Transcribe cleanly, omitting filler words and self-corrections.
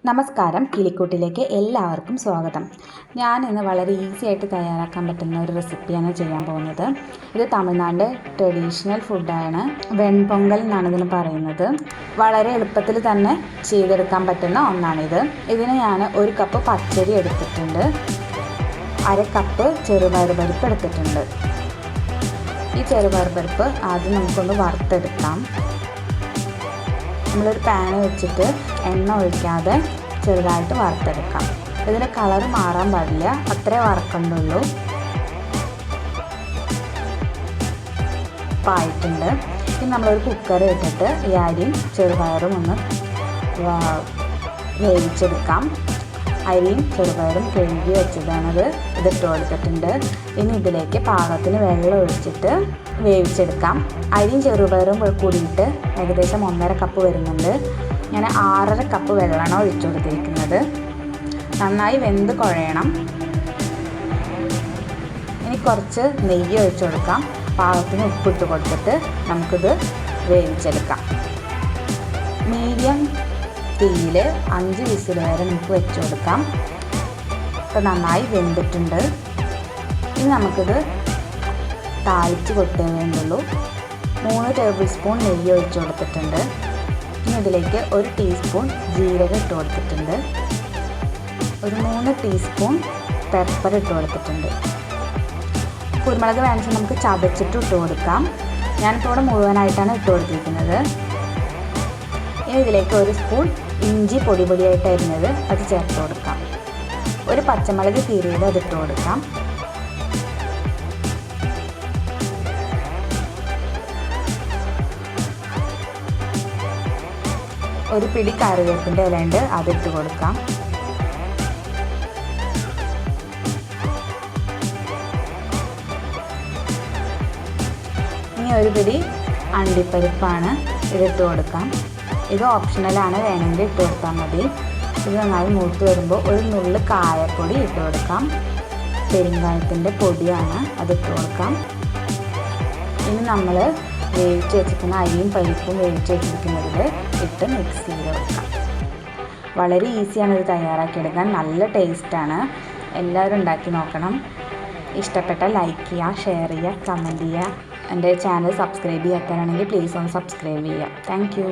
നമസ്കാരം, കിളിക്കൂട്ടിലേക്ക് എല്ലാവർക്കും സ്വാഗതം. ഞാൻ ഇന്ന് വളരെ ഈസി ആയിട്ട് തയ്യാറാക്കാൻ പറ്റുന്ന ഒരു റെസിപ്പിയാണ് ചെയ്യാൻ പോകുന്നത്. ഇത് തമിഴ്നാട് ട്രഡീഷണൽ ഫുഡാണ്. വെൺപൊങ്കൽ എന്നാണ് ഇതിന് പറയുന്നത്. വളരെ എളുപ്പത്തിൽ തന്നെ ചെയ്തെടുക്കാൻ പറ്റുന്ന ഒന്നാണിത്. ഇതിന് ഞാൻ 1 കപ്പ് പച്ചരി എടുത്തിട്ടുണ്ട്, 1/2 കപ്പ് ചെറുപയർ പരിപ്പ് എടുത്തിട്ടുണ്ട്. ഈ ചെറുപയർ പരിപ്പ് ആദ്യം നമുക്കൊന്ന് വറുത്തെടുക്കാം. നമ്മളൊരു പാൻ വെച്ചിട്ട് എണ്ണ ഒഴിക്കാതെ ചെറുതായിട്ട് വറുത്തെടുക്കാം. ഇതിന് കളർ മാറാൻ പാടില്ല, അത്രേ വറക്കണ്ടുള്ളൂ. ആയിട്ടുണ്ട്. ഇനി നമ്മളൊരു കുക്കർ ഇട്ടിട്ട് ഈ അരിയും ചെറുപയറും ഒന്ന് വേവിച്ചെടുക്കാം. അരിയും ചെറുപയറും കഴുകി വെച്ചതാണത്, ഇതിട്ട് കൊടുത്തിട്ടുണ്ട്. ഇനി ഇതിലേക്ക് പാകത്തിന് വെള്ളം ഒഴിച്ചിട്ട് വേവിച്ചെടുക്കാം. അരിയും ചെറുപയറും കൂടിയിട്ട് ഏകദേശം 1.5 കപ്പ് വരുന്നുണ്ട്. ഞാൻ 6.5 കപ്പ് വെള്ളമാണ് ഒഴിച്ചു കൊടുത്തിരിക്കുന്നത്. നന്നായി വെന്ത് കുഴയണം. ഇനി കുറച്ച് നെയ്യ് ഒഴിച്ചു കൊടുക്കാം. പാകത്തിന് ഉപ്പിട്ട് കൊടുത്തിട്ട് നമുക്കിത് വേവിച്ചെടുക്കാം. മീഡിയം തീയിൽ 5 വിസിൽ വരെ നമുക്ക് വെച്ച് കൊടുക്കാം. ഇപ്പോൾ നന്നായി വെന്തിട്ടുണ്ട്. ഇനി നമുക്കിത് താളിച്ച് കൊടുത്തേ വേണ്ടുള്ളൂ. 3 ടേബിൾ സ്പൂൺ നെയ്യ് ഒഴിച്ച് കൊടുത്തിട്ടുണ്ട്. ഇനി ഇതിലേക്ക് 1 ടീസ്പൂൺ ജീരകം ഇട്ട് കൊടുത്തിട്ടുണ്ട്. ഒരു 3 ടീസ്പൂൺ പെപ്പർ ഇട്ട് കൊടുത്തിട്ടുണ്ട്. കുരുമുളക് വേണമെങ്കിൽ നമുക്ക് ചതച്ചിട്ട് ഇട്ട് കൊടുക്കാം. ഞാനിപ്പോൾ ഇവിടെ മുഴുവനായിട്ടാണ് ഇട്ട് കൊടുത്തിരിക്കുന്നത്. ഇനി ഇതിലേക്ക് 1 സ്പൂൺ ഇഞ്ചി പൊടിയായിട്ട് അരിഞ്ഞത് അത് ചേർത്ത് കൊടുക്കാം. 1 പച്ചമുളക് കീറിയത് അതിട്ട് കൊടുക്കാം. ഒരു പിടി കറിവേപ്പിൻ്റെ ഇലയുണ്ട്, അതിട്ട് കൊടുക്കാം. ഇനി ഒരു പിടി അണ്ടിപ്പരിപ്പാണ്, ഇതിട്ട് കൊടുക്കാം. ഇത് ഓപ്ഷണലാണ്, വേണമെങ്കിൽ ഇട്ട് കൊടുത്താൽ മതി. ഇത് നന്നായി മൂത്ത് വരുമ്പോൾ ഒരു നുള്ള് കായപ്പൊടി ഇട്ട് കൊടുക്കാം. പെരുങ്കായത്തിൻ്റെ പൊടിയാണ്, അതിട്ട് കൊടുക്കാം. ഇനി നമ്മൾ വേവിച്ച് വെച്ചിരിക്കുന്ന അരിയും പരിപ്പും വേവിച്ച് വെച്ചിരിക്കുന്നതിൽ ഇട്ട് മിക്സ് ചെയ്ത് കൊടുക്കാം. വളരെ ഈസിയാണ് ഇത് തയ്യാറാക്കിയെടുക്കാൻ, നല്ല ടേസ്റ്റാണ്. എല്ലാവരും ഉണ്ടാക്കി നോക്കണം. ഇഷ്ടപ്പെട്ടാൽ ലൈക്ക് ചെയ്യുക, ഷെയർ ചെയ്യുക, കമൻറ്റ് ചെയ്യുക. എൻ്റെ ചാനൽ സബ്സ്ക്രൈബ് ചെയ്യാത്തവരാണെങ്കിൽ പ്ലീസ് ഒന്ന് സബ്സ്ക്രൈബ് ചെയ്യുക. Thank you.